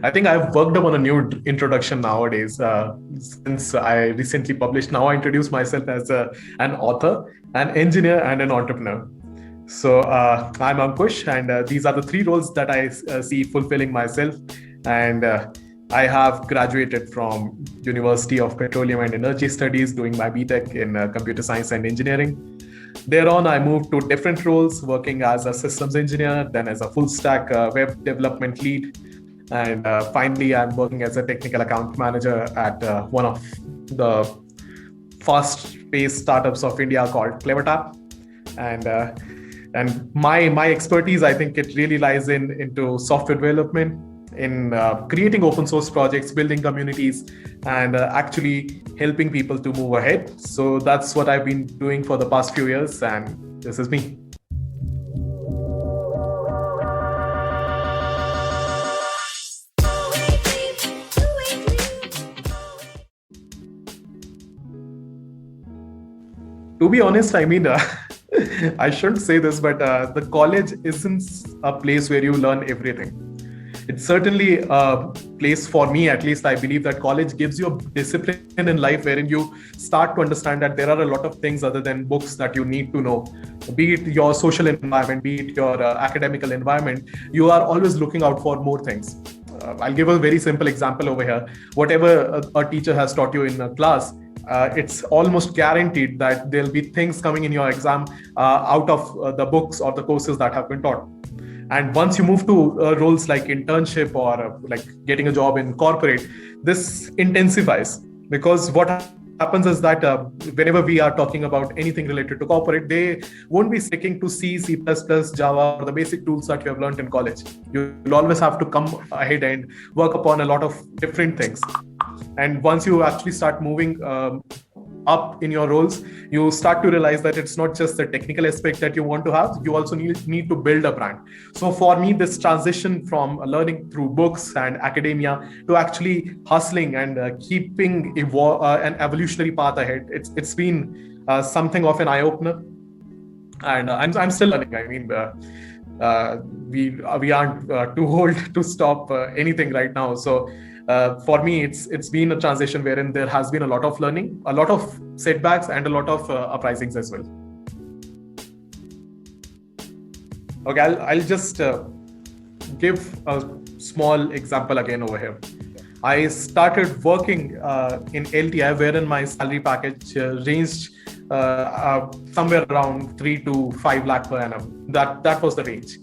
I think I've worked upon a new introduction nowadays. Since I recently published, now I introduce myself as an author, an engineer, and an entrepreneur. So I'm Ankush, and these are the three roles that I see fulfilling myself. And I have graduated from University of Petroleum and Energy Studies, doing my BTech in Computer Science and Engineering. Thereon, I moved to different roles, working as a systems engineer, then as a full stack web development lead, and finally, I'm working as a technical account manager at one of the fast-paced startups of India called CleverTap. And my expertise, I think, it really lies into software development, in creating open source projects, building communities, and actually helping people to move ahead. So that's what I've been doing for the past few years, and this is me. To be honest, I mean, I shouldn't say this, but the college isn't a place where you learn everything. It's certainly a place, for me at least, I believe that college gives you a discipline in life wherein you start to understand that there are a lot of things other than books that you need to know. Be it your social environment, be it your academical environment, you are always looking out for more things. I'll give a very simple example over here. Whatever a teacher has taught you in a class, it's almost guaranteed that there'll be things coming in your exam out of the books or the courses that have been taught. And once you move to roles like internship or like getting a job in corporate, this intensifies, because what happens is that whenever we are talking about anything related to corporate, they won't be sticking to C, C++, Java, or the basic tools that you have learned in college. You'll always have to come ahead and work upon a lot of different things. And once you actually start moving up in your roles, you start to realize that it's not just the technical aspect that you want to have, you also need to build a brand. So for me, this transition from learning through books and academia to actually hustling and keeping an evolutionary path ahead, it's been something of an eye-opener. And I'm still learning. I mean, we aren't too old to stop anything right now. So for me, it's been a transition wherein there has been a lot of learning, a lot of setbacks, and a lot of uprisings as well. Okay, I'll just give a small example again over here. I started working in LTI, wherein my salary package ranged somewhere around 3 to 5 lakh per annum. That was the range.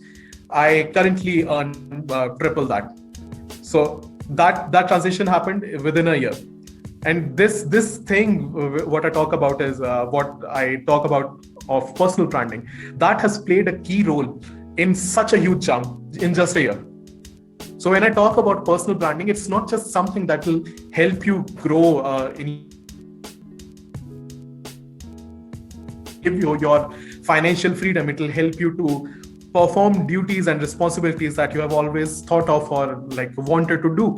I currently earn triple that. So that transition happened within a year. And this thing, what I talk about is what I talk about of personal branding. That has played a key role in such a huge jump in just a year. So when I talk about personal branding, it's not just something that will help you grow give you your financial freedom. It will help you to perform duties and responsibilities that you have always thought of or like wanted to do.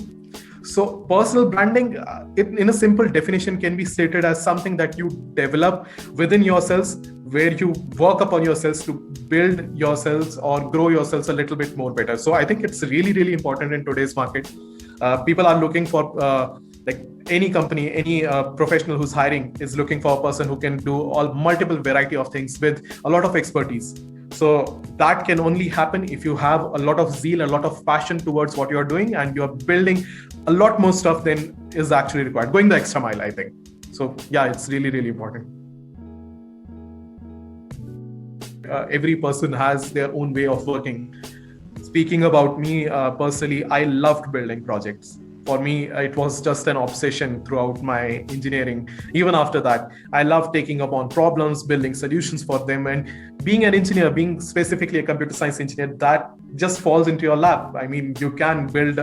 So personal branding, in a simple definition, can be stated as something that you develop within yourselves, where you work upon yourselves to build yourselves or grow yourselves a little bit more better. So I think it's really, really important in today's market. People are looking for like any company, any professional who's hiring is looking for a person who can do all multiple variety of things with a lot of expertise. So that can only happen if you have a lot of zeal, a lot of passion towards what you're doing, and you're building a lot more stuff than is actually required. Going the extra mile, I think. So yeah, it's really, really important. Every person has their own way of working. Speaking about me personally, I loved building projects. For me, it was just an obsession throughout my engineering. Even after that, I love taking up on problems, building solutions for them. And being an engineer, being specifically a computer science engineer, that just falls into your lap. I mean, you can build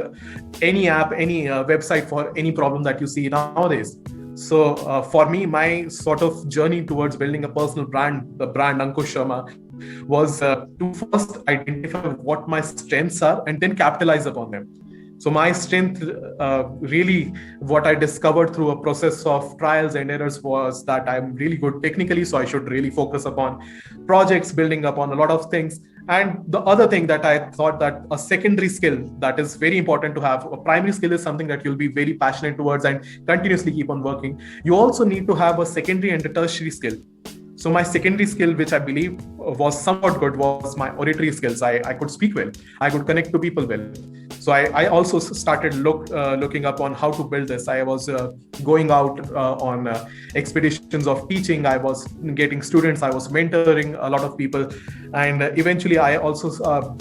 any app, any website for any problem that you see nowadays. So for me, my sort of journey towards building a personal brand, the brand Ankush Sharma, was to first identify what my strengths are and then capitalize upon them. So my strength, really what I discovered through a process of trials and errors, was that I'm really good technically. So I should really focus upon projects, building upon a lot of things. And the other thing that I thought, that a secondary skill that is very important to have, a primary skill is something that you'll be very passionate towards and continuously keep on working. You also need to have a secondary and a tertiary skill. So my secondary skill, which I believe was somewhat good, was my oratory skills. I could speak well. I could connect to people well. So I also started looking up on how to build this. I was going out on expeditions of teaching. I was getting students. I was mentoring a lot of people. And eventually I also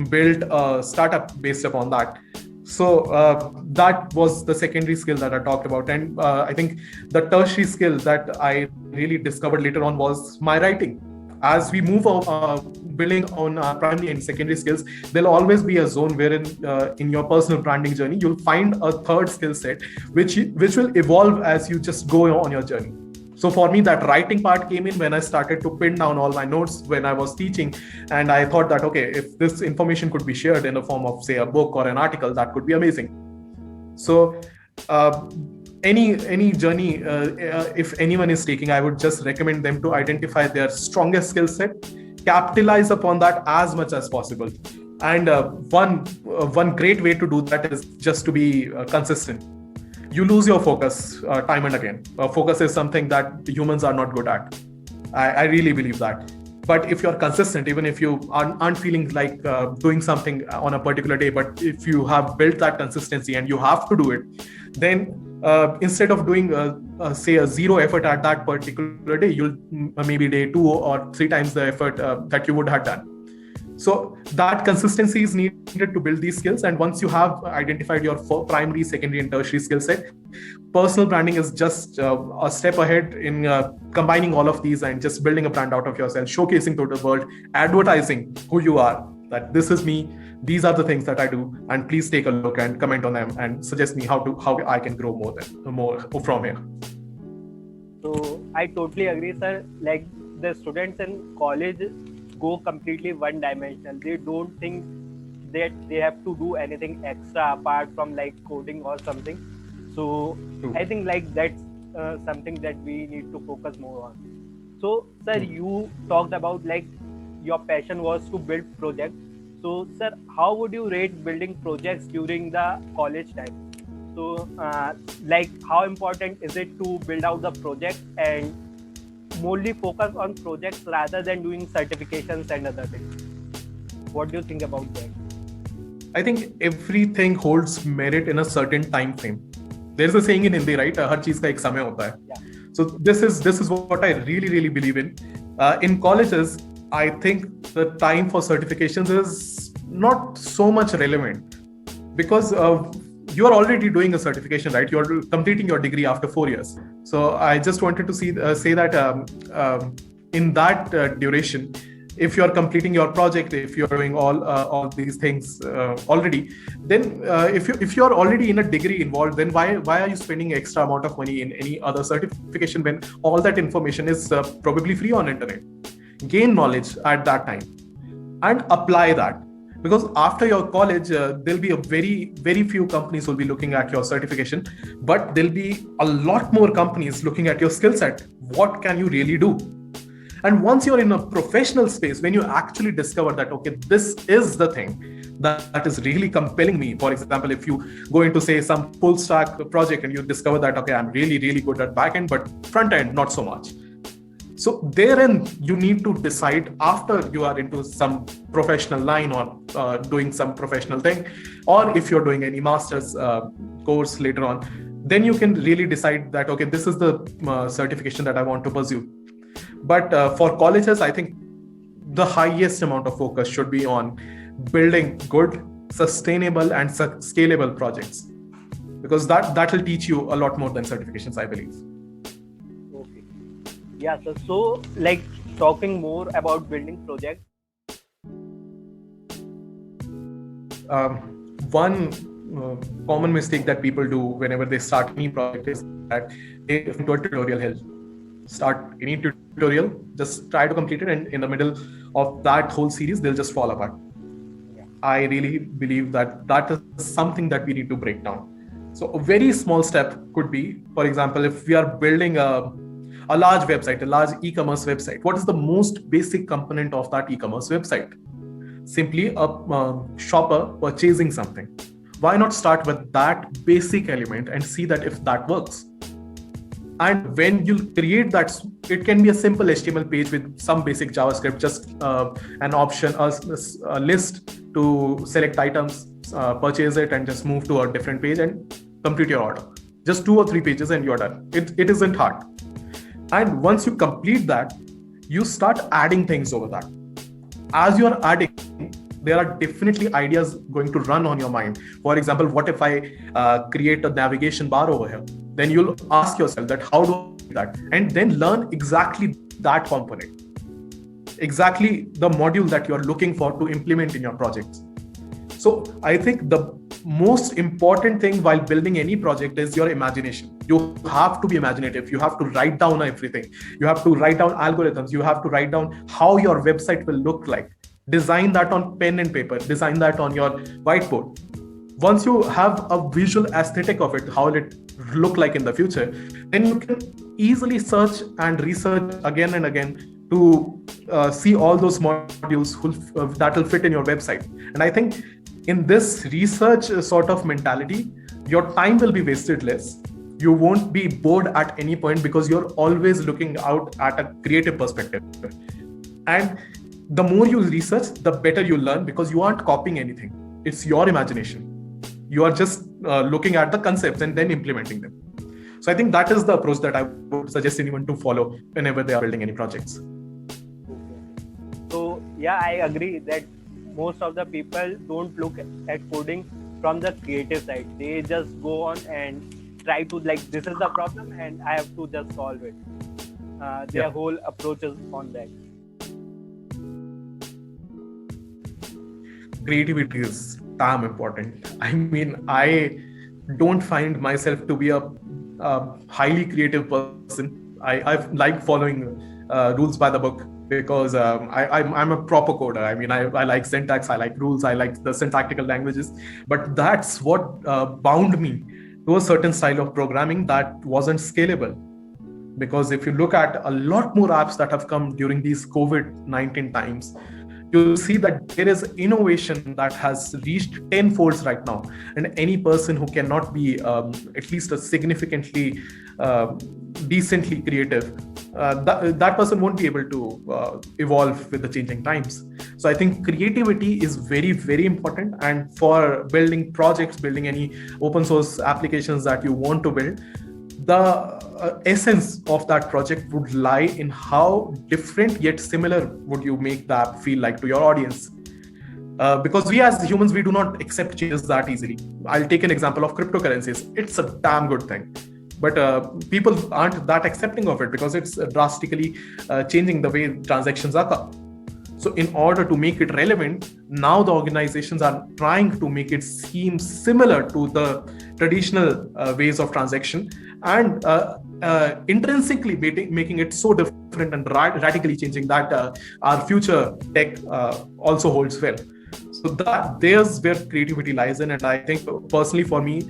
built a startup based upon that. So that was the secondary skill that I talked about. And I think the tertiary skill that I really discovered later on was my writing. As we move building on primary and secondary skills, there'll always be a zone wherein in your personal branding journey, you'll find a third skill set, which will evolve as you just go on your journey. So for me, that writing part came in when I started to pin down all my notes when I was teaching. And I thought that, okay, if this information could be shared in the form of, say, a book or an article, that could be amazing. So any journey, if anyone is taking, I would just recommend them to identify their strongest skill set, capitalize upon that as much as possible. And one great way to do that is just to be consistent. You lose your focus time and again. Focus is something that humans are not good at. I really believe that. But if you're consistent, even if you aren't feeling like doing something on a particular day, but if you have built that consistency and you have to do it, then instead of doing, say, a zero effort at that particular day, you'll maybe day 2 or 3 times the effort that you would have done. So that consistency is needed to build these skills. And once you have identified your primary, secondary, and tertiary skill set, personal branding is just a step ahead in combining all of these and just building a brand out of yourself, showcasing to the world, advertising who you are, that this is me, these are the things that I do, and please take a look and comment on them and suggest me how I can grow more from here. So I totally agree, sir. Like, the students in college go completely one dimensional. They don't think that they have to do anything extra apart from like coding or something. So True. I think like that's something that we need to focus more on. So sir, you talked about like your passion was to build projects. So sir, how would you rate building projects during the college time? So like, how important is it to build out the project and mostly focus on projects rather than doing certifications and other things? What do you think about that? I think everything holds merit in a certain time frame. There's a saying in Hindi, right? हर चीज का एक समय होता है. Yeah. So this is what I really believe in. In colleges, I think the time for certifications is not so much relevant because you are already doing a certification, right? You're completing your degree after 4 years. So I just wanted to say that in that duration, if you're completing your project, if you're doing all these things already, then if you're already in a degree involved, then why are you spending extra amount of money in any other certification when all that information is probably free on internet? Gain knowledge at that time and apply that. Because after your college, there'll be a very few companies will be looking at your certification, but there'll be a lot more companies looking at your skill set. What can you really do? And once you're in a professional space, when you actually discover that, okay, this is the thing that is really compelling me. For example, if you go into, say, some full stack project and you discover that, okay, I'm really good at backend, but front end, not so much. So therein, you need to decide after you are into some professional line or doing some professional thing, or if you're doing any master's course later on, then you can really decide that, okay, this is the certification that I want to pursue. But for colleges, I think the highest amount of focus should be on building good, sustainable, and scalable projects, because that will teach you a lot more than certifications, I believe. Okay. Yeah, so like talking more about building projects. One common mistake that people do whenever they start any project is that they do a tutorial help. Start any tutorial, just try to complete it, and in the middle of that whole series, they'll just fall apart. Yeah. I really believe that is something that we need to break down. So a very small step could be, for example, if we are building a large website, a large e-commerce website, what is the most basic component of that e-commerce website? simply a shopper purchasing something. Why not start with that basic element and see that if that works? And when you create that, it can be a simple HTML page with some basic JavaScript, just an option, a list to select items, purchase it, and just move to a different page and complete your order. Just 2 or 3 pages and you're done. It isn't hard. And once you complete that, you start adding things over that. As you're adding, there are definitely ideas going to run on your mind. For example, what if I create a navigation bar over here? Then you'll ask yourself that how do I do that? And then learn exactly that component, exactly the module that you're looking for to implement in your projects. So I think the most important thing while building any project is your imagination. You have to be imaginative. You have to write down everything. You have to write down algorithms. You have to write down how your website will look like. Design that on pen and paper. Design that on your whiteboard. Once you have a visual aesthetic of it, how will it look like in the future, then you can easily search and research again and again to see all those modules that will fit in your website. And I think in this research sort of mentality, your time will be wasted less. You won't be bored at any point because you're always looking out at a creative perspective. And the more you research, the better you learn, because you aren't copying anything. It's your imagination. You are just looking at the concepts and then implementing them. So I think that is the approach that I would suggest anyone to follow whenever they are building any projects. So yeah, I agree that most of the people don't look at coding from the creative side. They just go on and try to, like, this is the problem and I have to just solve it. Their whole approach is on that. Creativity is damn important. I mean, I don't find myself to be a highly creative person. I like following rules by the book, because I'm a proper coder. I mean, I like syntax, I like rules, I like the syntactical languages, but that's what bound me to a certain style of programming that wasn't scalable. Because if you look at a lot more apps that have come during these COVID-19 times, you'll see that there is innovation that has reached tenfolds right now. And any person who cannot be at least a significantly decently creative, that person won't be able to evolve with the changing times. So I think creativity is very, very important. And for building projects, building any open source applications that you want to build, the essence of that project would lie in how different yet similar would you make the app feel like to your audience. Because we as humans, we do not accept changes that easily. I'll take an example of cryptocurrencies. It's a damn good thing, but people aren't that accepting of it because it's drastically changing the way transactions occur. So in order to make it relevant, now the organizations are trying to make it seem similar to the traditional ways of transaction, and intrinsically making it so different and radically changing that our future tech also holds well. So there's where creativity lies in. And I think personally for me,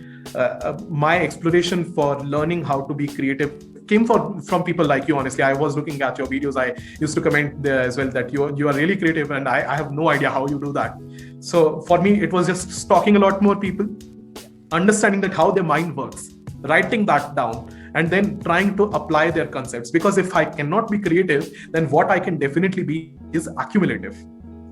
my exploration for learning how to be creative came from people like you. Honestly, I was looking at your videos. I used to comment there as well that you are really creative, and I have no idea how you do that. So for me, it was just stalking a lot more people, understanding that how their mind works, writing that down, and then trying to apply their concepts. Because if I cannot be creative, then what I can definitely be is accumulative.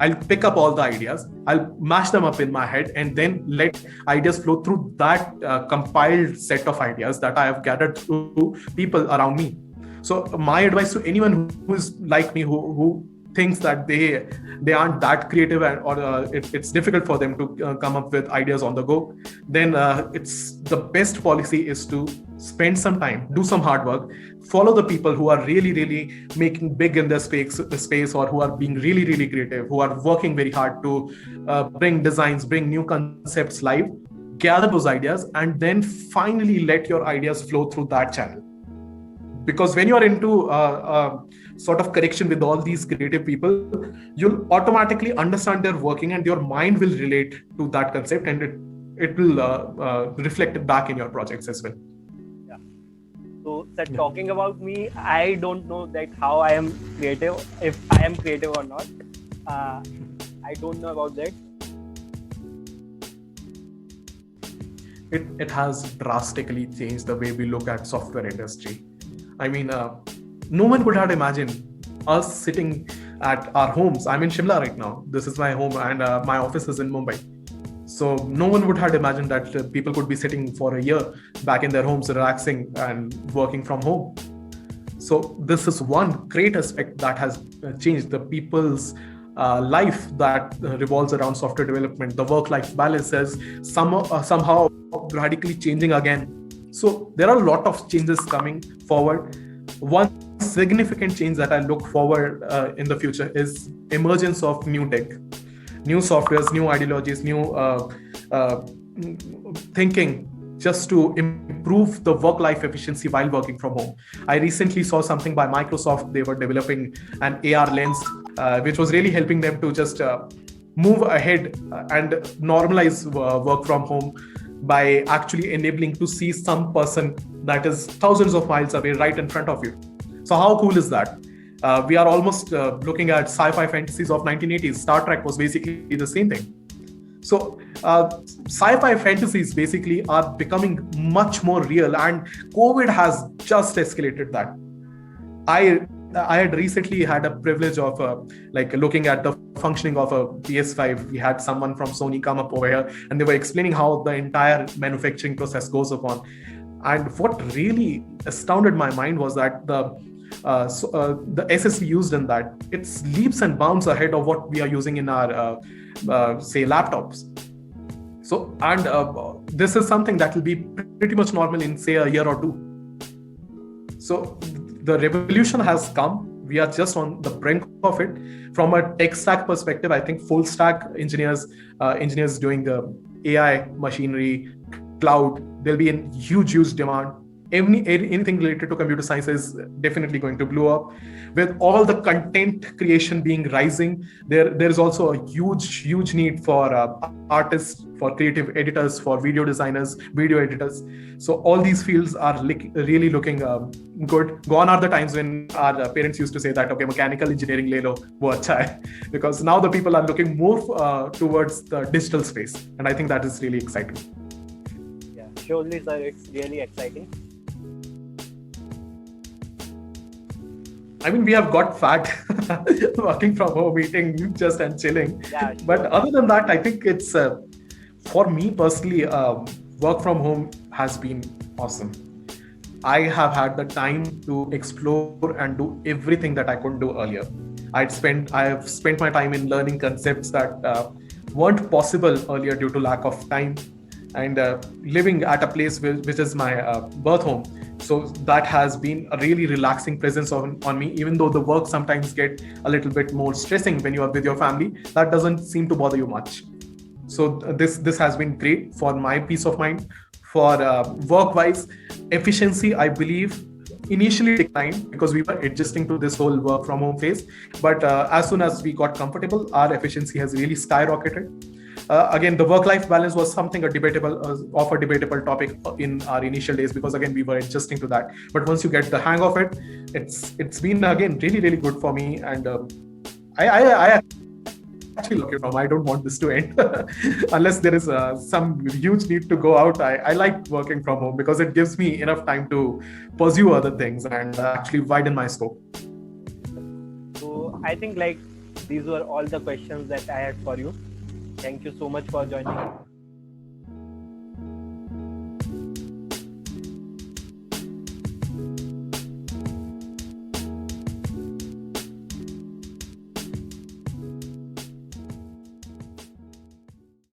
I'll pick up all the ideas, I'll mash them up in my head, and then let ideas flow through that compiled set of ideas that I have gathered through people around me. So my advice to anyone who is like me, who thinks that they aren't that creative, or it's difficult for them to come up with ideas on the go, then it's the best policy is to spend some time, do some hard work, follow the people who are really, really making big in their space, or who are being really, really creative, who are working very hard to bring designs, bring new concepts live, gather those ideas, and then finally let your ideas flow through that channel. Because when you're into sort of connection with all these creative people, you'll automatically understand their working, and your mind will relate to that concept, and it will reflect it back in your projects as well. Yeah. So, sir, talking about me, I don't know that how I am creative, if I am creative or not. I don't know about that. It has drastically changed the way we look at software industry. I mean, no one would have imagined us sitting at our homes. I'm in Shimla right now. This is my home, and my office is in Mumbai. So no one would have imagined that people could be sitting for a year back in their homes, relaxing and working from home. So this is one great aspect that has changed the people's life that revolves around software development. The work-life balance is somehow radically changing again. So there are a lot of changes coming forward. One significant change that I look forward in the future is emergence of new tech, new softwares, new ideologies, new thinking, just to improve the work-life efficiency while working from home. I recently saw something by Microsoft. They were developing an AR lens, which was really helping them to just move ahead and normalize work from home by actually enabling to see some person that is thousands of miles away right in front of you. So how cool is that? We are almost looking at sci-fi fantasies of 1980s. Star Trek was basically the same thing. So sci-fi fantasies basically are becoming much more real, and COVID has just escalated that. I had recently had a privilege of looking at the functioning of a PS5. We had someone from Sony come up over here, and they were explaining how the entire manufacturing process goes upon. And what really astounded my mind was that the SSD used in that, it's leaps and bounds ahead of what we are using in our say laptops. So, and this is something that will be pretty much normal in say a year or two. So the revolution has come. We are just on the brink of it. From a tech stack perspective, I think full stack engineers doing AI, machinery, cloud, there'll be in huge demand. Anything related to computer science is definitely going to blow up. With all the content creation being rising, there is also a huge need for artists, for creative editors, for video designers, video editors. So all these fields are really looking good. Gone are the times when our parents used to say that, okay, mechanical engineering le lo, wo acha hai. Because now the people are looking more towards the digital space. And I think that is really exciting. Yeah, surely, sir, it's really exciting. I mean, we have got fat working from home, eating just and chilling. Yeah, sure. But other than that, I think it's, for me personally, work from home has been awesome. I have had the time to explore and do everything that I couldn't do earlier. I have spent my time in learning concepts that weren't possible earlier due to lack of time, and living at a place which is my birth home. So that has been a really relaxing presence on me, even though the work sometimes get a little bit more stressing when you are with your family. That doesn't seem to bother you much. So this has been great for my peace of mind. For work-wise efficiency, I believe initially declined because we were adjusting to this whole work from home phase. But as soon as we got comfortable, our efficiency has really skyrocketed. Again, the work-life balance was something a debatable topic in our initial days, because again we were adjusting to that. But once you get the hang of it, it's been again really good for me, and I actually look from. I don't want this to end unless there is some huge need to go out. I like working from home because it gives me enough time to pursue other things and actually widen my scope. So I think these were all the questions that I had for you. Thank you so much for joining.